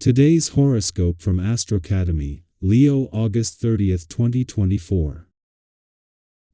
Today's horoscope from AstroCademy, Leo August 30th, 2024.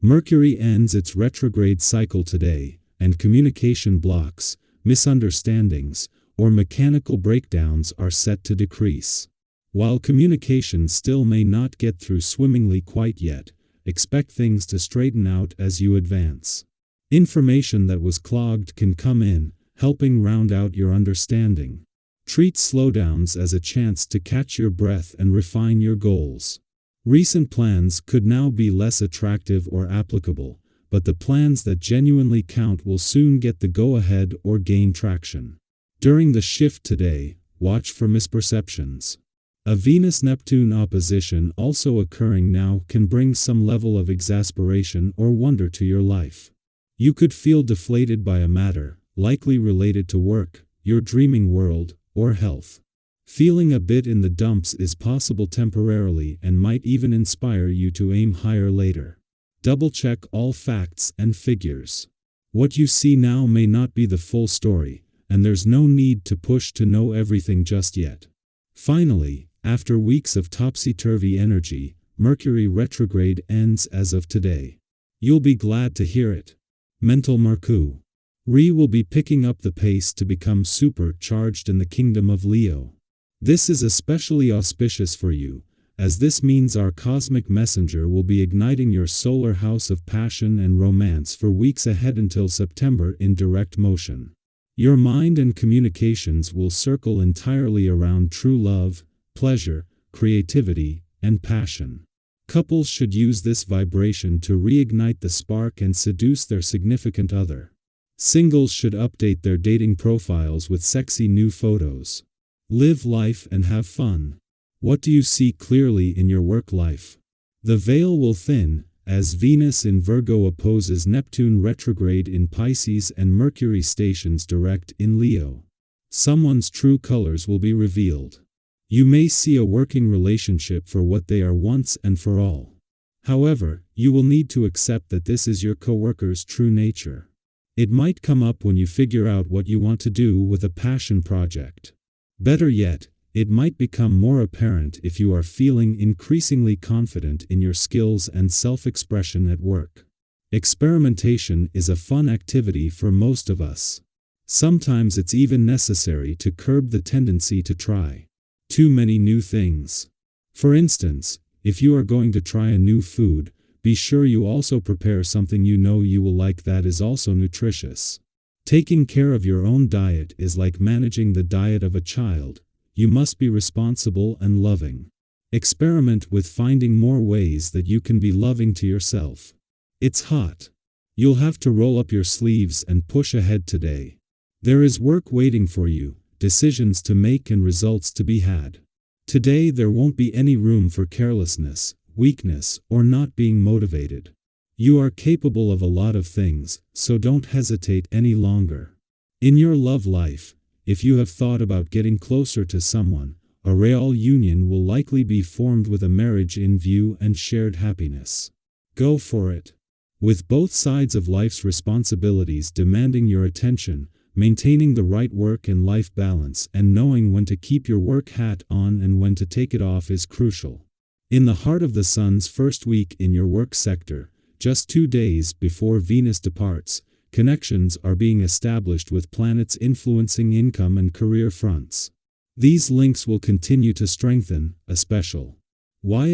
Mercury ends its retrograde cycle today, and communication blocks, misunderstandings, or mechanical breakdowns are set to decrease. While communication still may not get through swimmingly quite yet, expect things to straighten out as you advance. Information that was clogged can come in, helping round out your understanding. Treat slowdowns as a chance to catch your breath and refine your goals. Recent plans could now be less attractive or applicable, but the plans that genuinely count will soon get the go-ahead or gain traction. During the shift today, watch for misperceptions. A Venus-Neptune opposition also occurring now can bring some level of exasperation or wonder to your life. You could feel deflated by a matter, likely related to work, your dreaming world, or health. Feeling a bit in the dumps is possible temporarily and might even inspire you to aim higher later. Double-check all facts and figures. What you see now may not be the full story, and there's no need to push to know everything just yet. Finally, after weeks of topsy-turvy energy, Mercury retrograde ends as of today. You'll be glad to hear it. Mental Mercu. Will be picking up the pace to become supercharged in the kingdom of Leo. This is especially auspicious for you, as this means our cosmic messenger will be igniting your solar house of passion and romance for weeks ahead until September in direct motion. Your mind and communications will circle entirely around true love, pleasure, creativity, and passion. Couples should use this vibration to reignite the spark and seduce their significant other. Singles should update their dating profiles with sexy new photos. Live life and have fun. What do you see clearly in your work life? The veil will thin, as Venus in Virgo opposes Neptune retrograde in Pisces and Mercury stations direct in Leo. Someone's true colors will be revealed. You may see a working relationship for what they are once and for all. However, you will need to accept that this is your coworker's true nature. It might come up when you figure out what you want to do with a passion project. Better yet, it might become more apparent if you are feeling increasingly confident in your skills and self-expression at work. Experimentation is a fun activity for most of us. Sometimes it's even necessary to curb the tendency to try too many new things. For instance, if you are going to try a new food, be sure you also prepare something you know you will like that is also nutritious. Taking care of your own diet is like managing the diet of a child. You must be responsible and loving. Experiment with finding more ways that you can be loving to yourself. It's hot. You'll have to roll up your sleeves and push ahead today. There is work waiting for you, decisions to make and results to be had. Today there won't be any room for carelessness, weakness, or not being motivated. You are capable of a lot of things, so don't hesitate any longer. In your love life, if you have thought about getting closer to someone, a real union will likely be formed with a marriage in view and shared happiness. Go for it. With both sides of life's responsibilities demanding your attention, maintaining the right work and life balance and knowing when to keep your work hat on and when to take it off is crucial. In the heart of the Sun's first week in your work sector, just 2 days before Venus departs, connections are being established with planets influencing income and career fronts. These links will continue to strengthen, especially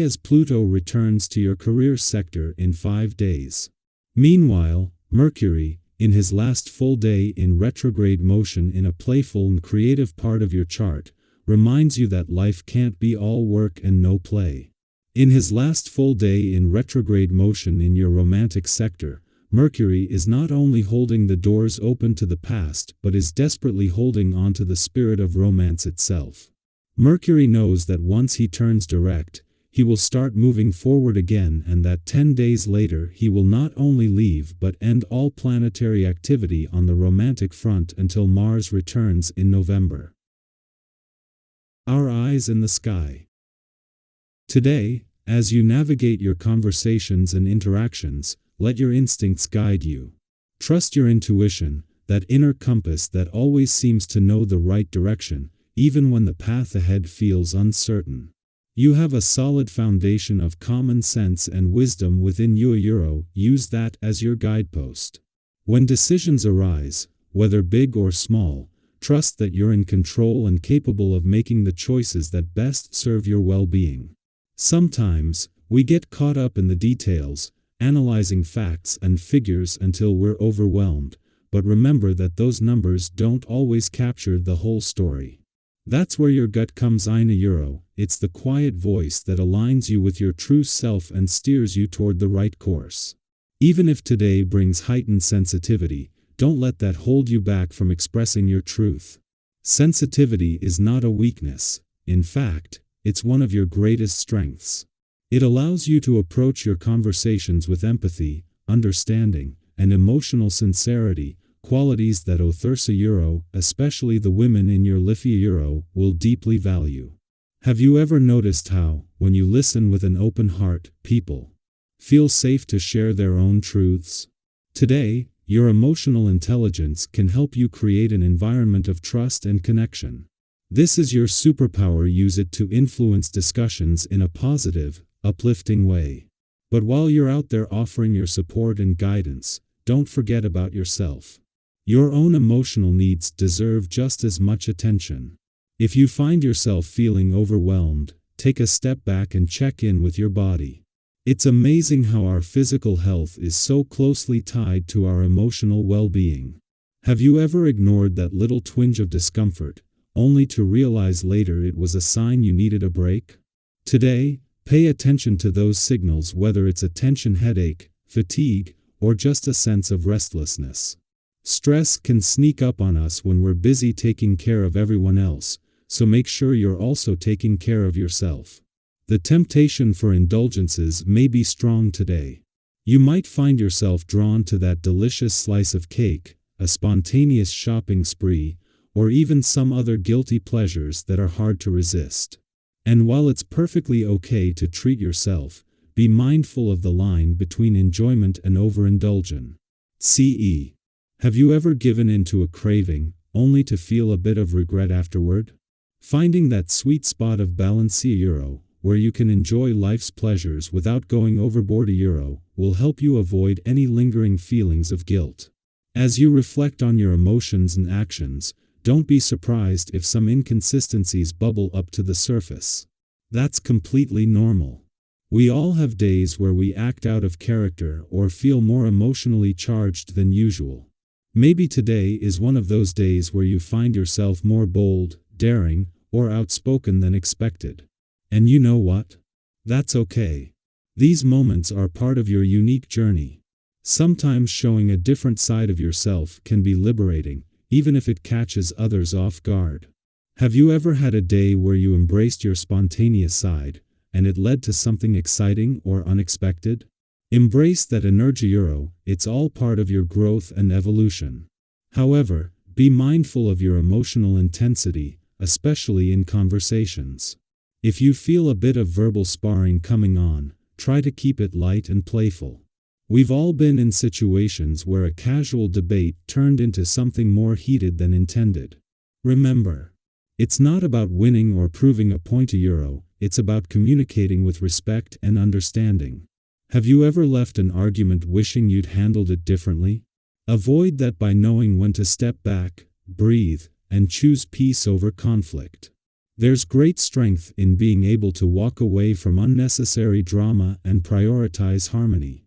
as Pluto returns to your career sector in 5 days. Meanwhile, Mercury, in his last full day in retrograde motion in a playful and creative part of your chart, reminds you that life can't be all work and no play. In his last full day in retrograde motion in your romantic sector, Mercury is not only holding the doors open to the past but is desperately holding on to the spirit of romance itself. Mercury knows that once he turns direct, he will start moving forward again and that 10 days later he will not only leave but end all planetary activity on the romantic front until Mars returns in November. Our eyes in the sky. Today, as you navigate your conversations and interactions, let your instincts guide you. Trust your intuition, that inner compass that always seems to know the right direction, even when the path ahead feels uncertain. You have a solid foundation of common sense and wisdom within you. Use that as your guidepost. When decisions arise, whether big or small, trust that you're in control and capable of making the choices that best serve your well-being. Sometimes, we get caught up in the details, analyzing facts and figures until we're overwhelmed, but remember that those numbers don't always capture the whole story. That's where your gut comes in. It's the quiet voice that aligns you with your true self and steers you toward the right course. Even if today brings heightened sensitivity, don't let that hold you back from expressing your truth. Sensitivity is not a weakness. In fact, it's one of your greatest strengths. It allows you to approach your conversations with empathy, understanding, and emotional sincerity, qualities that others, especially the women in your life, will deeply value. Have you ever noticed how, when you listen with an open heart, people feel safe to share their own truths? Today, your emotional intelligence can help you create an environment of trust and connection. This is your superpower. Use it to influence discussions in a positive, uplifting way. But while you're out there offering your support and guidance, don't forget about yourself. Your own emotional needs deserve just as much attention. If you find yourself feeling overwhelmed, take a step back and check in with your body. It's amazing how our physical health is so closely tied to our emotional well-being. Have you ever ignored that little twinge of discomfort, only to realize later it was a sign you needed a break? Today, pay attention to those signals, whether it's a tension headache, fatigue, or just a sense of restlessness. Stress can sneak up on us when we're busy taking care of everyone else, so make sure you're also taking care of yourself. The temptation for indulgences may be strong today. You might find yourself drawn to that delicious slice of cake, a spontaneous shopping spree, or even some other guilty pleasures that are hard to resist. And while it's perfectly okay to treat yourself, be mindful of the line between enjoyment and overindulgence. Have you ever given in to a craving, only to feel a bit of regret afterward? Finding that sweet spot of balance, where you can enjoy life's pleasures without going overboard, will help you avoid any lingering feelings of guilt. As you reflect on your emotions and actions, don't be surprised if some inconsistencies bubble up to the surface. That's completely normal. We all have days where we act out of character or feel more emotionally charged than usual. Maybe today is one of those days where you find yourself more bold, daring, or outspoken than expected. And you know what? That's okay. These moments are part of your unique journey. Sometimes showing a different side of yourself can be liberating, even if it catches others off guard. Have you ever had a day where you embraced your spontaneous side, and it led to something exciting or unexpected? Embrace that energy, it's all part of your growth and evolution. However, be mindful of your emotional intensity, especially in conversations. If you feel a bit of verbal sparring coming on, try to keep it light and playful. We've all been in situations where a casual debate turned into something more heated than intended. Remember, it's not about winning or proving a point, it's about communicating with respect and understanding. Have you ever left an argument wishing you'd handled it differently? Avoid that by knowing when to step back, breathe, and choose peace over conflict. There's great strength in being able to walk away from unnecessary drama and prioritize harmony.